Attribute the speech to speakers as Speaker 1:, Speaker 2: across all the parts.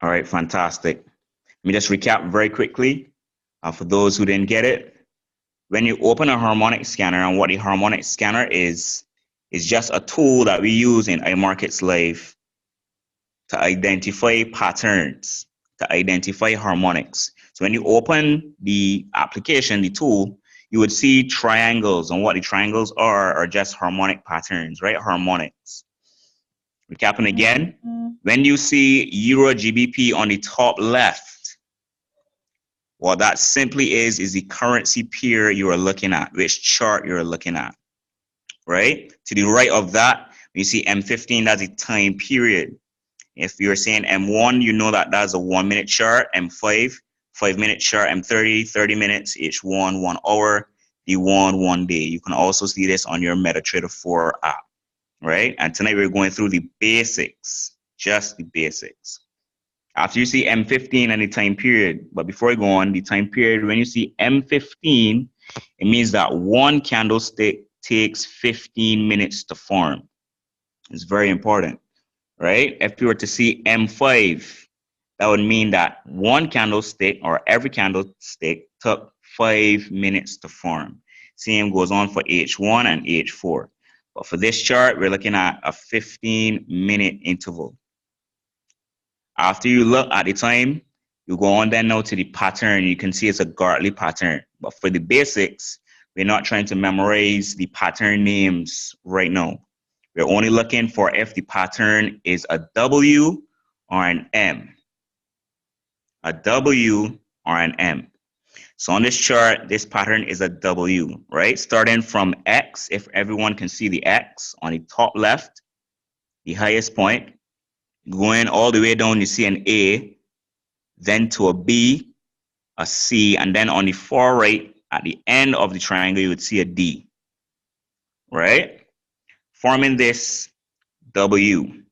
Speaker 1: All right, fantastic. Let me just recap very quickly for those who didn't get it. When you open a harmonic scanner, and what a harmonic scanner is just a tool that we use in iMarkets Live to identify patterns, to identify harmonics. So when you open the application, the tool, you would see triangles, and what the triangles are just harmonic patterns, right? Harmonics. Recapping again, when you see Euro GBP on the top left, what that simply is the currency pair you are looking at, which chart you're looking at, right? To the right of that, you see M15, that's a time period. If you're saying M1, you know that that's a 1 minute chart. M5, 5 minute chart. M30, 30 minutes. H1, 1 hour. D1, 1 day. You can also see this on your MetaTrader 4 app, right? And tonight we're going through the basics, just the basics. After you see M15 and the time period, but before I go on, the time period, when you see M15, it means that one candlestick takes 15 minutes to form. It's very important, right? If you were to see M5, that would mean that one candlestick or every candlestick took 5 minutes to form. Same goes on for H1 and H4. But for this chart, we're looking at a 15-minute interval. After you look at the time, you go on then now to the pattern. You can see it's a Gartley pattern. But for the basics, we're not trying to memorize the pattern names right now. We're only looking for if the pattern is a W or an M. A W or an M. So on this chart, this pattern is a W, right? Starting from X, if everyone can see the X on the top left, the highest point, going all the way down, you see an A, then to a B, a C, and then on the far right, at the end of the triangle, you would see a D, right? Forming this W.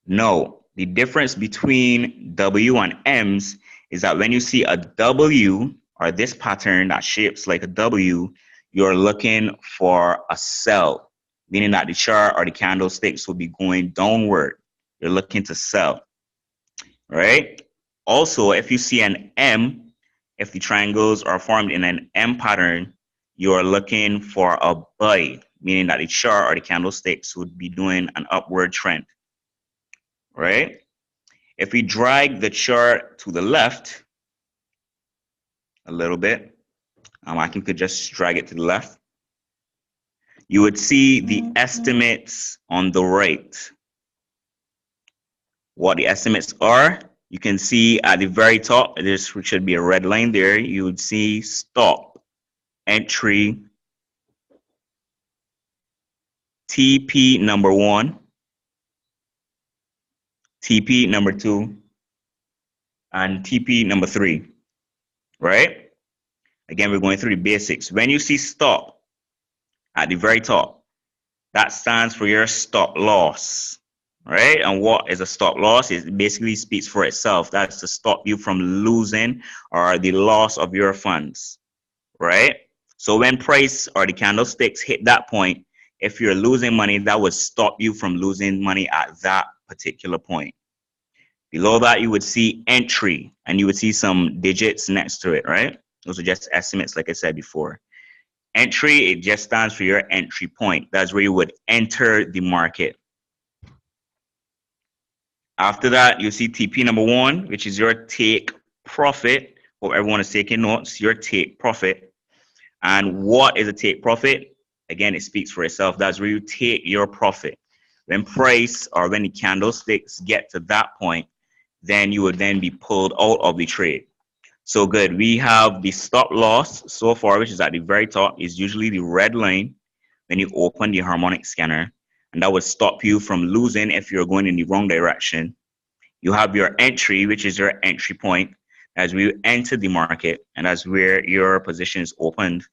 Speaker 1: No, the difference between W and M's is that when you see a W, or this pattern that shapes like a W, you're looking for a sell, meaning that the chart or the candlesticks will be going downward. You're looking to sell, right? Also, if you see an M, if the triangles are formed in an M pattern, you are looking for a buy, meaning that the chart or the candlesticks would be doing an upward trend, right? If we drag the chart to the left a little bit, I could just drag it to the left, you would see the estimates on the right. What the estimates are, you can see at the very top, there should be a red line there. You would see stop, entry, TP number 1, TP number 2, and TP number 3, right? Again, we're going through the basics. When you see stop at the very top, that stands for your stop loss, right? And what is a stop loss? It basically speaks for itself. That's to stop you from losing or the loss of your funds, right? So when price or the candlesticks hit that point, if you're losing money, that would stop you from losing money at that particular point. Below that, you would see entry, and you would see some digits next to it, right? Those are just estimates, like I said before. Entry, it just stands for your entry point. That's where you would enter the market. After that, you see TP number 1, which is your take profit. Hope everyone is taking notes. Your take profit. And what is a take profit? Again, it speaks for itself. That's where you take your profit. When price or when the candlesticks get to that point, then you would then be pulled out of the trade. So good. We have the stop loss so far, which is at the very top, is usually the red line when you open the harmonic scanner, and that would stop you from losing if you're going in the wrong direction. You have your entry, which is your entry point as we enter the market, and that's where your position is opened.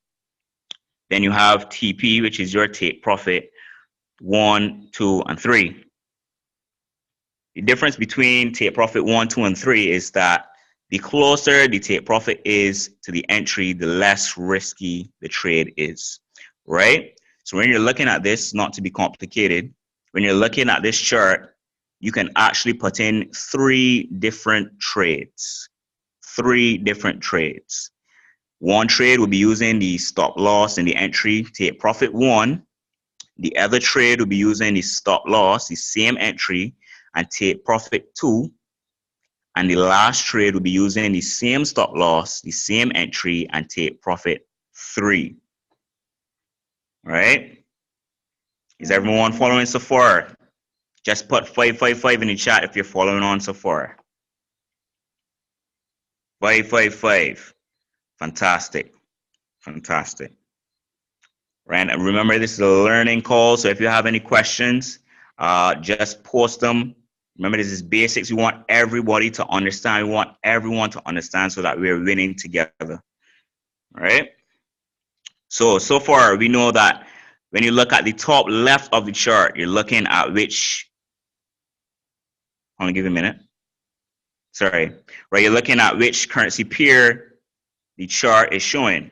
Speaker 1: Then you have TP, which is your take profit, 1, 2, and 3. The difference between take profit 1, 2, and 3 is that the closer the take profit is to the entry, the less risky the trade is, right? So when you're looking at this, not to be complicated, when you're looking at this chart, you can actually put in 3 different trades. 3 different trades. One trade will be using the stop loss and the entry, take profit 1. The other trade will be using the stop loss, the same entry, and take profit 2. And the last trade will be using the same stop loss, the same entry, and take profit 3. All right? Is everyone following so far? Just put 555 in the chat if you're following on so far. 555. Fantastic. Fantastic. Right? And remember, this is a learning call, so if you have any questions, just post them. Remember, this is basics. We want everybody to understand. We want everyone to understand so that we're winning together. All right? So far, we know that when you look at the top left of the chart, you're looking at which, hold on, give me a minute. Sorry. Right, you're looking at which currency pair the chart is showing.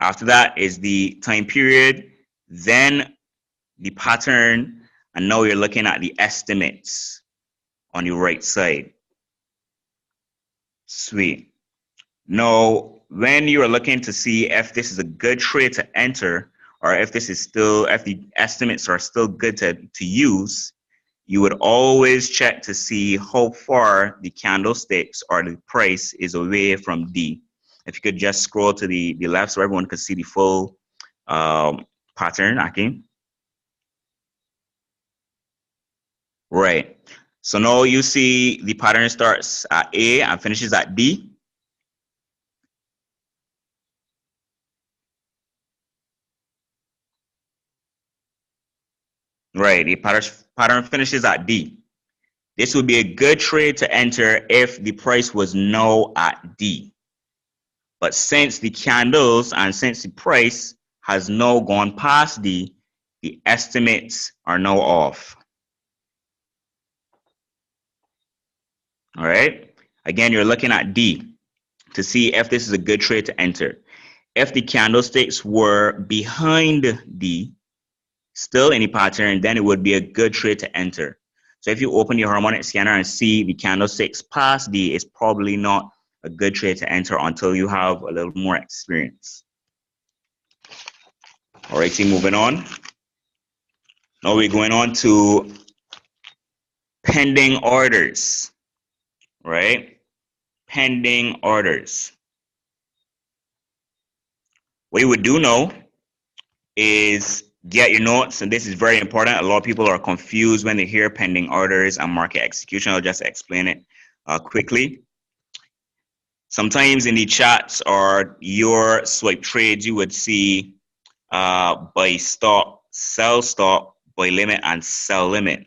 Speaker 1: After that is the time period, then the pattern, and now you're looking at the estimates on the right side. Sweet. Now, when you are looking to see if this is a good trade to enter, or if this is still, if the estimates are still good to use, you would always check to see how far the candlesticks or the price is away from D. If you could just scroll to the left so everyone could see the full pattern, okay? Right. So now you see the pattern starts at A and finishes at D. Right, the pattern finishes at D. This would be a good trade to enter if the price was now at D. But since the candles and since the price has now gone past D, the estimates are now off. All right. Again, you're looking at D to see if this is a good trade to enter. If the candlesticks were behind D, still in the pattern, then it would be a good trade to enter. So if you open your harmonic scanner and see the candlesticks past D, it's probably not a good trade to enter until you have a little more experience. All right, team, moving on. Now we're going on to pending orders, right? Pending orders. What you would do now is get your notes, and this is very important. A lot of people are confused when they hear pending orders and market execution. I'll just explain it quickly. Sometimes in the chats or your swipe trades, you would see buy stop, sell stop, buy limit, and sell limit,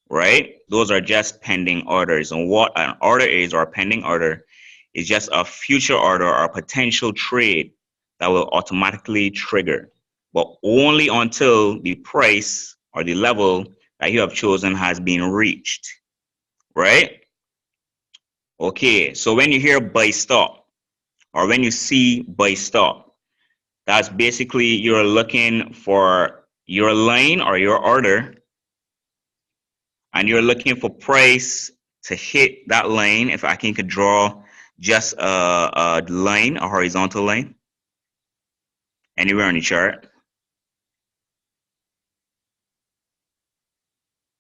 Speaker 1: right? Those are just pending orders. And what an order is, or a pending order, is just a future order or a potential trade that will automatically trigger, but only until the price or the level that you have chosen has been reached, right? Okay, so when you hear buy stop, or when you see buy stop, that's basically you're looking for your line or your order, and you're looking for price to hit that line. If I could draw just a line, a horizontal line, anywhere on the chart.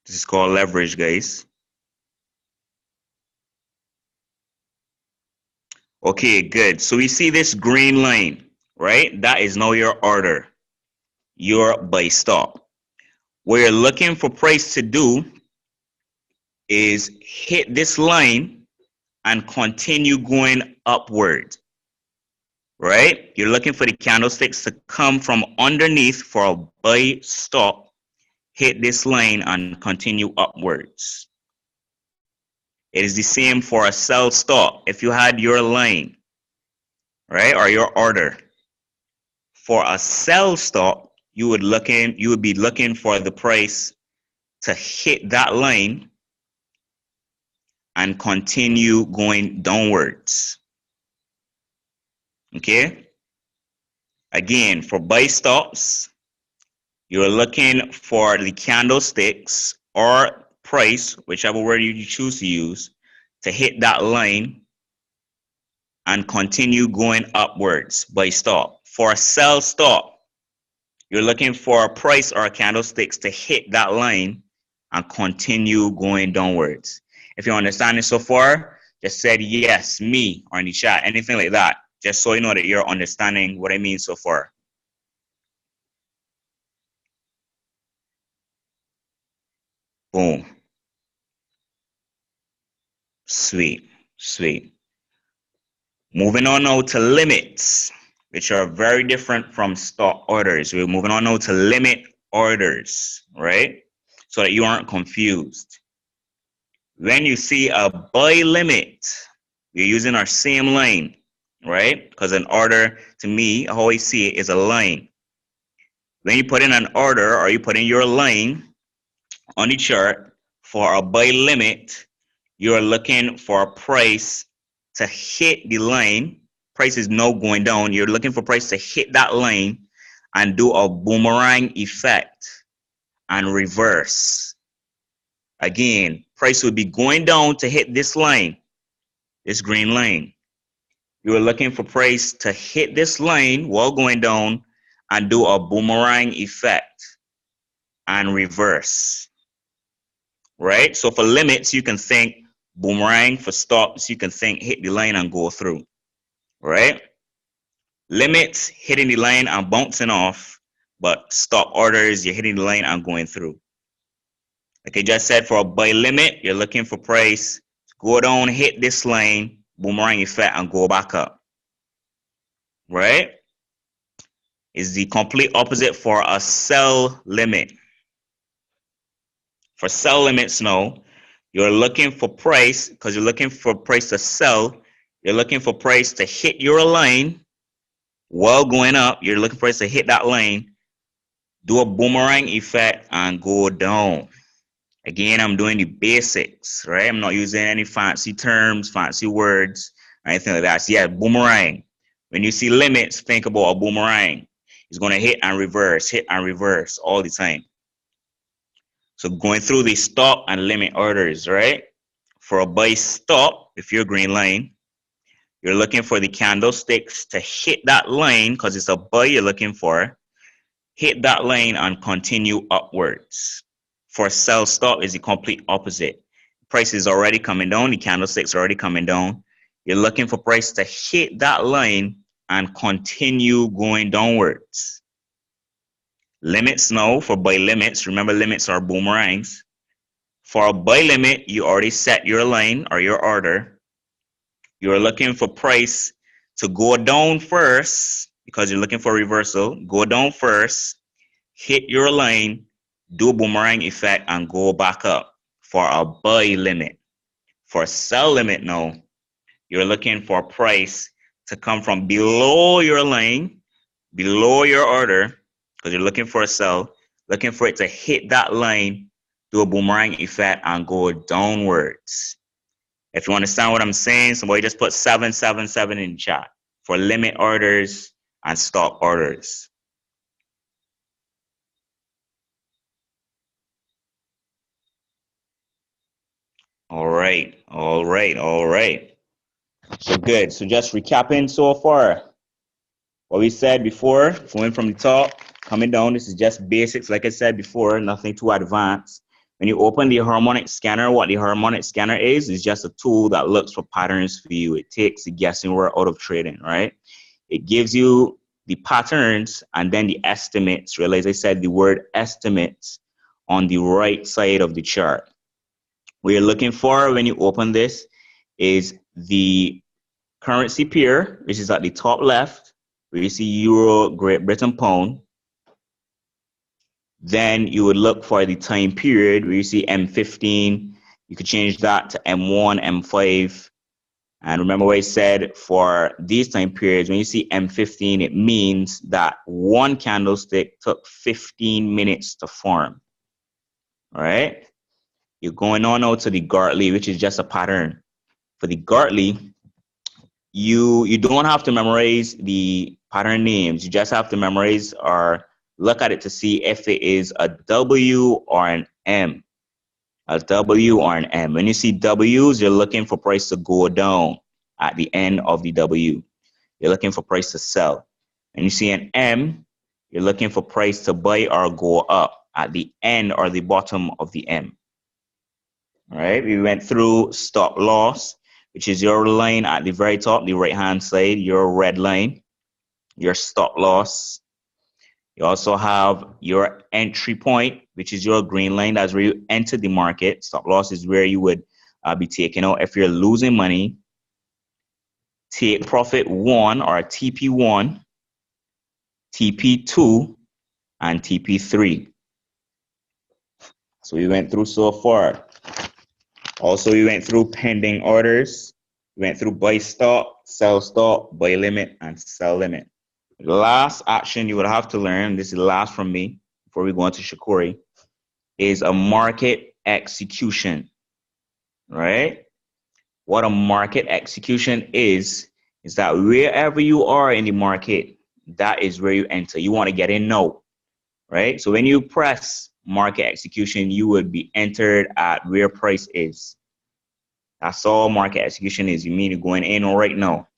Speaker 1: This is called leverage, guys. Okay, good. So we see this green line, right? That is now your order, your buy stop. What you're looking for price to do is hit this line and continue going upward, right? You're looking for the candlesticks to come from underneath for a buy stop, hit this line and continue upwards. It is the same for a sell stop. If you had your line, right, or your order, for a sell stop, you would be looking for the price to hit that line and continue going downwards. Okay? Again, for buy stops, you're looking for the candlesticks or price, whichever word you choose to use, to hit that line and continue going upwards by stop. For a sell stop, you're looking for a price or a candlesticks to hit that line and continue going downwards. If you're understanding so far, just said yes, me, or in the chat, anything like that, just so you know that you're understanding what I mean so far. Boom. Sweet, sweet. Moving on now to limits, which are very different from stop orders. We're moving on now to limit orders, right? So that you aren't confused. When you see a buy limit, we're using our same line, right? Because an order, to me, how I see it, is a line. When you put in an order or you put in your line on the chart for a buy limit, you're looking for a price to hit the line. Price is now going down. You're looking for price to hit that line and do a boomerang effect and reverse. Again, price would be going down to hit this line, this green line. You are looking for price to hit this line while going down and do a boomerang effect and reverse. Right? So for limits, you can think boomerang. For stops, you can think hit the line and go through. Right? Limits, hitting the line and bouncing off, but stop orders, you're hitting the line and going through. Like I just said, for a buy limit, you're looking for price to go down, hit this line, boomerang effect, and go back up. Right? Is the complete opposite for a sell limit. For sell limits now, you're looking for price, because you're looking for price to sell, you're looking for price to hit your line while going up. You're looking for price to hit that line, do a boomerang effect, and go down. Again, I'm doing the basics, right? I'm not using any fancy terms, fancy words, or anything like that. So yeah, boomerang. When you see limits, think about a boomerang. It's going to hit and reverse all the time. So going through the stop and limit orders, right? For a buy stop, if you're green line, you're looking for the candlesticks to hit that line because it's a buy you're looking for. Hit that line and continue upwards. For sell stop is the complete opposite. Price is already coming down. The candlesticks are already coming down. You're looking for price to hit that line and continue going downwards. Limits now, for buy limits, remember limits are boomerangs. For a buy limit, you already set your line or your order. You're looking for price to go down first because you're looking for reversal. Go down first, hit your line, do a boomerang effect, and go back up for a buy limit. For a sell limit now, you're looking for price to come from below your line, below your order, because you're looking for a sell, looking for it to hit that line, do a boomerang effect, and go downwards. If you understand what I'm saying, somebody just put 777 in chat for limit orders and stop orders. All right. So good. So just recapping so far. What we said before, going from the top, coming down, this is just basics. Like I said before, nothing too advanced. When you open the harmonic scanner, what the harmonic scanner is just a tool that looks for patterns for you. It takes the guessing work out of trading, right? It gives you the patterns and then the estimates. Realize I said the word estimates on the right side of the chart. What you're looking for when you open this is the currency pair, which is at the top left, where you see Euro, Great Britain, Pound. Then you would look for the time period where you see M15. You could change that to M1, M5. And remember what I said for these time periods, when you see M15, it means that one candlestick took 15 minutes to form. All right? You're going on now to the Gartley, which is just a pattern. For the Gartley, you don't have to memorize the pattern names. You just have to memorize or look at it to see if it is a W or an M. a W or an M. When you see W's, you're looking for price to go down at the end of the W. You're looking for price to sell. And you see an M, you're looking for price to buy or go up at the end or the bottom of the M. All right, we went through stop loss, which is your line at the very top, the right-hand side, your red line, your stop loss. You also have your entry point, which is your green line. That's where you enter the market. Stop loss is where you would be taking out if you're losing money. Take profit 1 or TP1, TP2, and TP3. So we went through so far. Also, we went through pending orders. We went through buy stop, buy limit, and sell limit. The last action you would have to learn, this is the last from me before we go into Shikori, is a market execution, right? What a market execution is that wherever you are in the market, that is where you enter. You want to get in now, right? So when you press market execution, you would be entered at where price is. That's all market execution is. You mean you're going in right now.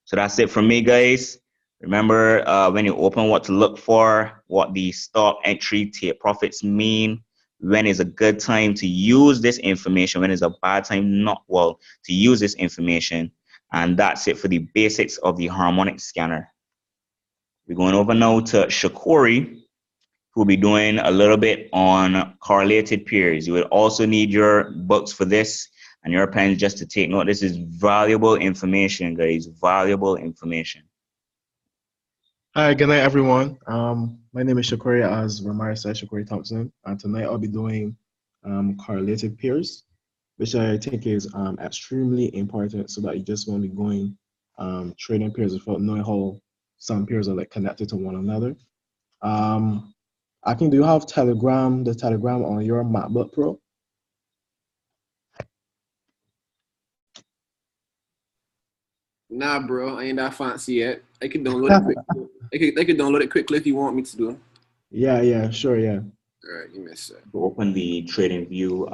Speaker 1: So that's it from me, guys. Remember, when you open, what to look for, what the stop, entry, take profits mean, when is a good time to use this information, when is a bad time not well to use this information. And that's it for the basics of the harmonic scanner. We're going over now to Shikori, who will be doing a little bit on correlated pairs. You would also need your books for this and your pens just to take note. This is valuable information, guys, valuable information.
Speaker 2: Hi, good night, everyone. My name is Shakori, as Ramari said, Shakori Thompson, and tonight I'll be doing correlated pairs, which I think is extremely important so that you just won't be going trading pairs without knowing how some pairs are like connected to one another. Akin, do you have the Telegram on your MacBook Pro?
Speaker 3: Nah, bro, I ain't that fancy yet. I can download it quick. I can download it quickly if you want me to do.
Speaker 2: Yeah, sure, yeah.
Speaker 3: All right, give me a sec.
Speaker 1: Open the Trading View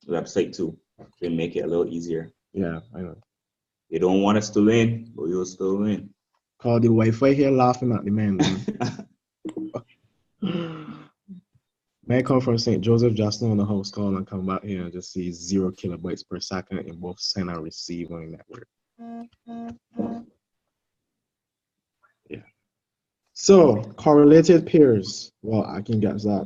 Speaker 1: website too to make it a little easier.
Speaker 2: Yeah, I know.
Speaker 1: They don't want us to win, but we'll still win.
Speaker 2: Call the Wi-Fi here laughing at the man. May come from St. Joseph, just on the host call and come back here and just see 0 kilobytes per second in both send and receive on the network. Yeah. So correlated pairs. Well, I can get that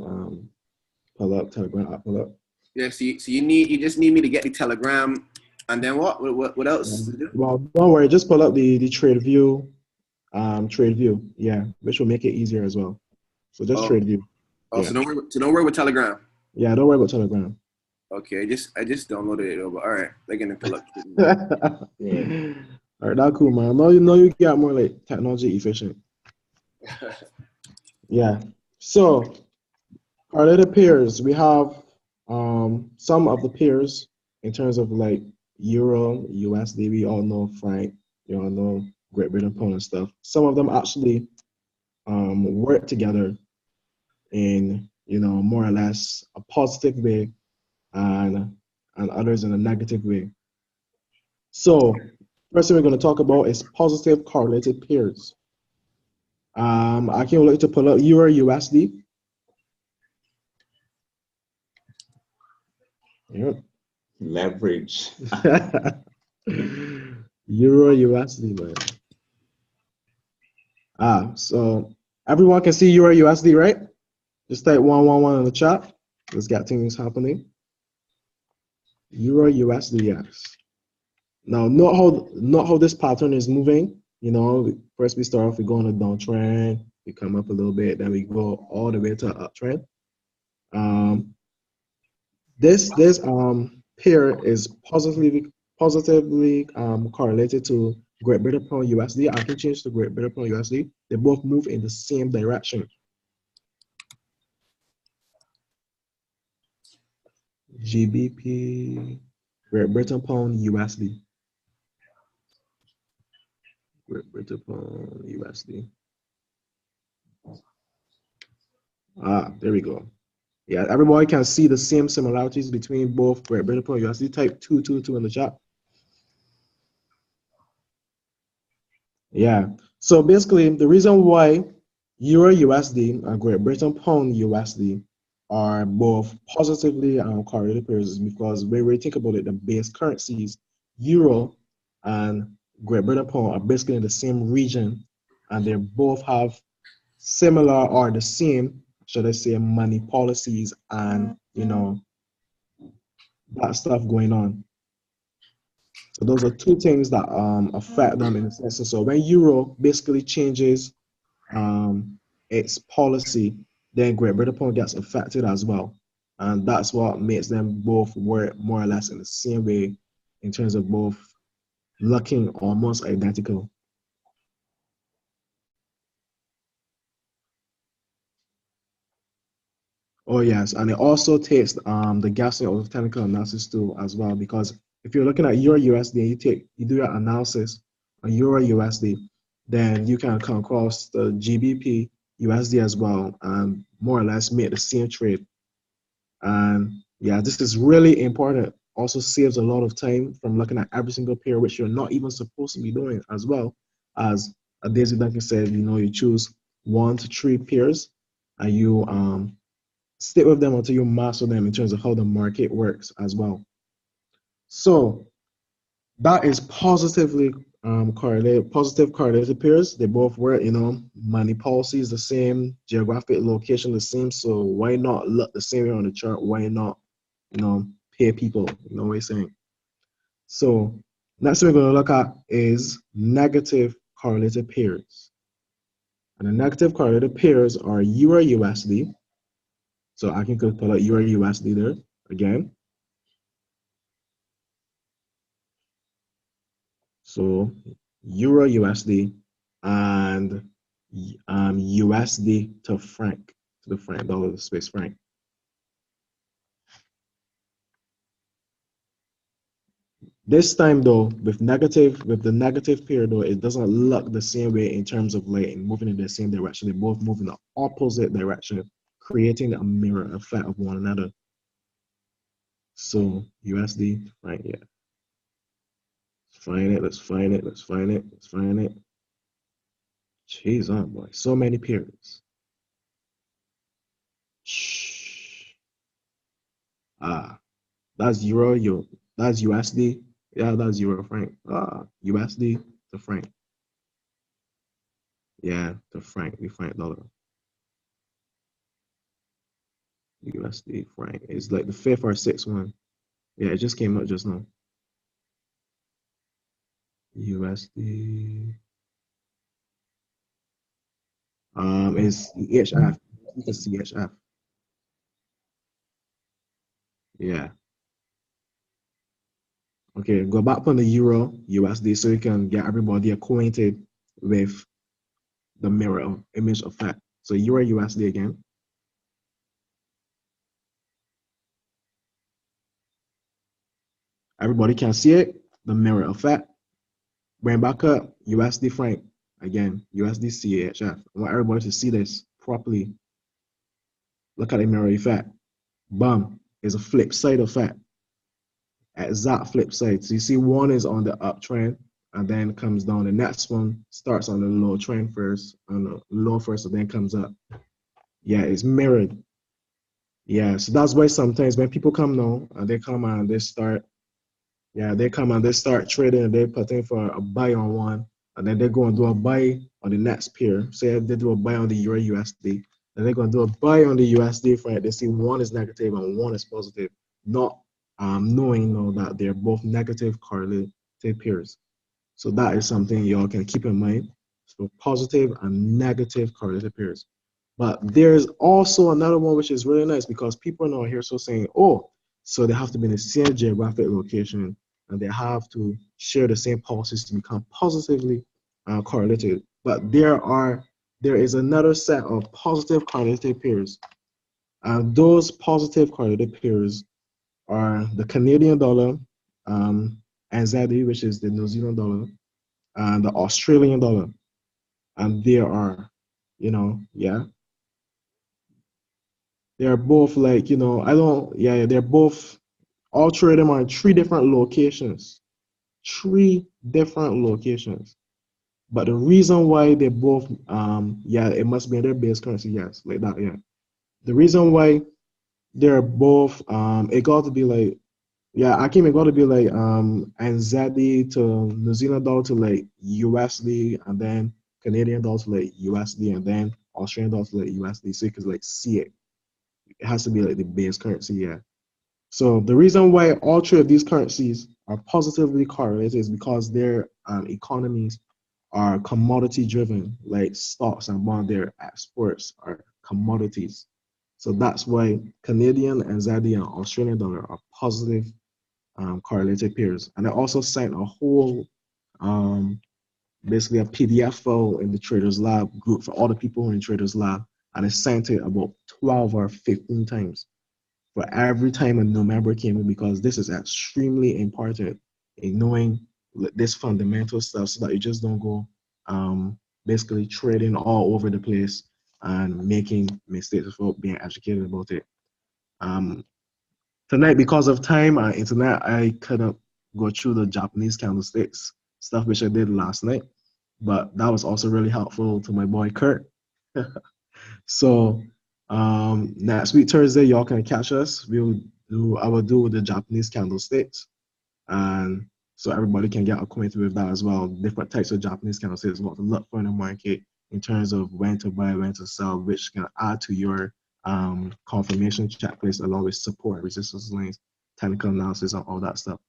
Speaker 2: pull up Telegram app pull up.
Speaker 3: Yeah, so you just need me to get the Telegram, and then what else?
Speaker 2: Well, don't worry, just pull up the trade view, yeah, which will make it easier as well. So just trade view.
Speaker 3: Oh, yeah. So don't worry with Telegram.
Speaker 2: Yeah, don't worry about Telegram.
Speaker 3: Okay, I just downloaded it over. All right, they're gonna pull up.
Speaker 2: Yeah. All right, that's cool, man. No, you get more like technology efficient. Yeah. So correlated pairs, we have some of the pairs in terms of like Euro, USD. We all know franc. You all know Great Britain pound and stuff. Some of them actually work together in more or less a positive way and others in a negative way. So first thing we're going to talk about is positive correlated pairs. I can like to pull up Euro USD. Yep.
Speaker 1: Leverage.
Speaker 2: Euro USD, man. So everyone can see Euro USD, right? Just type 111 in the chat. Let's get things happening. Euro USD, yes. Now, not how this pattern is moving. First we start off, we go on a downtrend, we come up a little bit, then we go all the way to an uptrend. This pair is positively correlated to Great Britain pound USD. I can change to Great Britain pound USD. They both move in the same direction. GBP, Great Britain pound USD. Great Britain pound USD. There we go. Yeah, everybody can see the same similarities between both Great Britain and USD. Type 222 in the chat. Yeah. So basically, the reason why Euro USD and Great Britain Pound USD are both positively correlated pairs is because when we think about it, the base currencies, Euro and Great Britain Pound are basically in the same region, and they both have similar or the same, should I say, money policies and that stuff going on. So those are two things that affect them in a sense. So when Euro basically changes its policy, then Great Britain gets affected as well. And that's what makes them both work more or less in the same way in terms of both looking almost identical. Oh yes, and it also takes the gassing of the technical analysis too as well, because if you're looking at Euro USD, you do your analysis on Euro USD, then you can come across the GBP USD as well, and more or less make the same trade. And yeah, this is really important. Also saves a lot of time from looking at every single pair, which you're not even supposed to be doing, as well as Daisy Duncan said, you choose 1 to 3 pairs and you stick with them until you master them in terms of how the market works as well. So that is positively correlated, positive correlated pairs. They both work, money policy is the same, geographic location the same. So why not look the same way on the chart? Why not, pay people? You know what I'm saying? So next thing we're going to look at is negative correlated pairs. And the negative correlated pairs are Euro USD. So I can put out Euro USD there again. So Euro USD and USD to franc, to the franc dollar, the Swiss franc. This time though, with the negative pair though, it doesn't look the same way in terms of like moving in the same direction. They both move in the opposite direction, creating a mirror effect of one another. So USD, right? Yeah. Let's find it. Let's find it. Let's find it. Let's find it. Jeez, oh boy, so many pairs. Shh. Ah, that's that's USD. Yeah, that's Euro franc. USD to franc. Yeah, to franc. We franc dollar. USD franc. It's like the fifth or sixth one. Yeah, it just came out just now. USD. It's CHF. It's CHF. Yeah. Okay, go back on the Euro USD so you can get everybody acquainted with the mirror image effect. So Euro USD again. Everybody can see it. The mirror effect. Bring back up USD franc again. USD CHF. I want everybody to see this properly. Look at the mirror effect. Bam is a flip side effect. Exact flip side. So you see one is on the uptrend and then comes down. The next one starts on the low trend first, on the low first, and then comes up. Yeah, it's mirrored. Yeah, so that's why sometimes when people come now and they come and they start, yeah, they come and they start trading and they put in for a buy on one, and then they go and do a buy on the next pair. Say they do a buy on the Euro USD, then they're going to do a buy on the USD for it. They see one is negative and one is positive, not knowing that they're both negative correlated pairs. So that is something y'all can keep in mind. So positive and negative correlated pairs. But there's also another one which is really nice because people are now here so saying, oh, so they have to be in the same geographic location and they have to share the same policies to become positively correlated. But there is another set of positive correlated pairs. And those positive correlated pairs are the Canadian dollar, NZD, which is the New Zealand dollar, and the Australian dollar. And there are, yeah, They're both like, they're both, all three of them are in three different locations. Three different locations. But the reason why they both, it must be in their base currency, yes, like that, yeah. The reason why they're both, it got to be like, I came, it got to be like NZD to New Zealand dollar to like USD, and then Canadian dollar to like USD, and then Australian dollar to like USD. So you can like see it. It has to be like the base currency, yeah. So the reason why all three of these currencies are positively correlated is because their economies are commodity driven, like stocks and bonds. Their exports are commodities. So that's why Canadian and ZD and Australian dollar are positive correlated pairs. And I also sent a whole, basically a PDF file in the Traders Lab group for all the people in Traders Lab. And I sent it about 12 or 15 times for every time a new member came in, because this is extremely important in knowing this fundamental stuff so that you just don't go basically trading all over the place and making mistakes without being educated about it. Tonight, because of time and internet, I couldn't go through the Japanese candlesticks stuff, which I did last night, but that was also really helpful to my boy Kurt. So next week Thursday, y'all can catch us. I will do the Japanese candlesticks, and so everybody can get acquainted with that as well. Different types of Japanese candlesticks, what to look for in the market in terms of when to buy, when to sell, which can add to your confirmation checklist along with support, resistance lines, technical analysis, and all that stuff.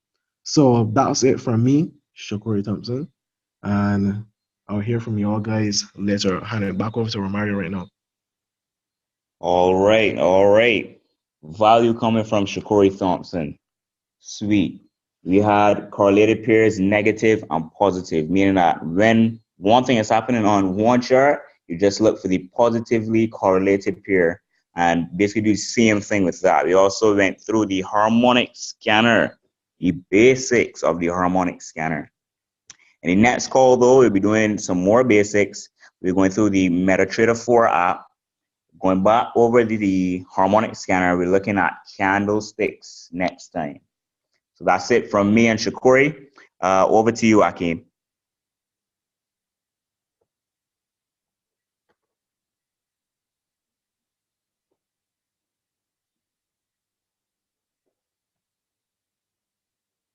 Speaker 2: So that's it from me, Shakori Thompson, and I'll hear from you all guys later. Hand it back over to Romario right now.
Speaker 1: All right, all right. Value coming from Shakori Thompson. Sweet. We had correlated pairs, negative and positive, meaning that when one thing is happening on one chart, you just look for the positively correlated pair and basically do the same thing with that. We also went through the harmonic scanner, the basics of the harmonic scanner. In the next call, though, we'll be doing some more basics. We're going through the MetaTrader 4 app. Going back over the harmonic scanner, we're looking at candlesticks next time. So that's it from me and Shakori. Over to you, Akeem.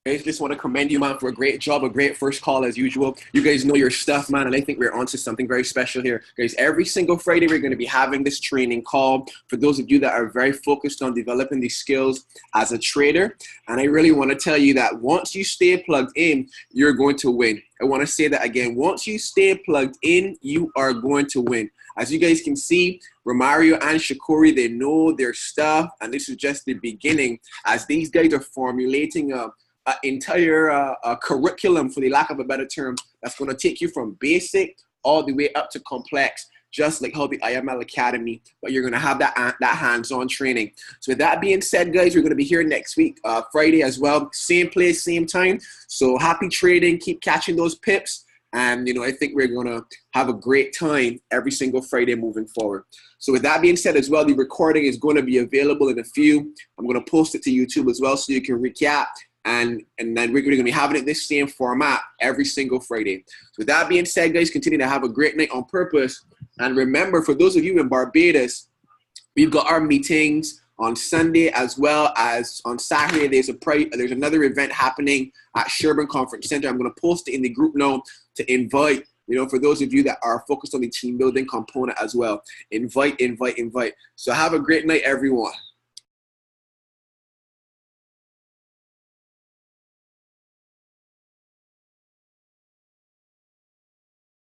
Speaker 3: I just want to commend you, man, for a great job, a great first call as usual. You guys know your stuff, man, and I think we're onto something very special here. Guys, every single Friday, we're going to be having this training call for those of you that are very focused on developing these skills as a trader. And I really want to tell you that once you stay plugged in, you're going to win. I want to say that again. Once you stay plugged in, you are going to win. As you guys can see, Romario and Shakori, they know their stuff, and this is just the beginning as these guys are formulating an entire curriculum, for the lack of a better term, that's going to take you from basic all the way up to complex, just like how the IML Academy, but you're going to have that hands-on training. So with that being said, guys, we're going to be here next week, Friday as well, same place, same time. So happy trading, keep catching those pips. And, I think we're going to have a great time every single Friday moving forward. So with that being said as well, the recording is going to be available in a few. I'm going to post it to YouTube as well so you can recap. And then we're going to be having it this same format every single Friday. So with that being said, guys, continue to have a great night on purpose. And remember, for those of you in Barbados, we've got our meetings on Sunday as well as on Saturday. There's another event happening at Sherburne Conference Center. I'm going to post it in the group now to invite, for those of you that are focused on the team building component as well. Invite. So have a great night, everyone.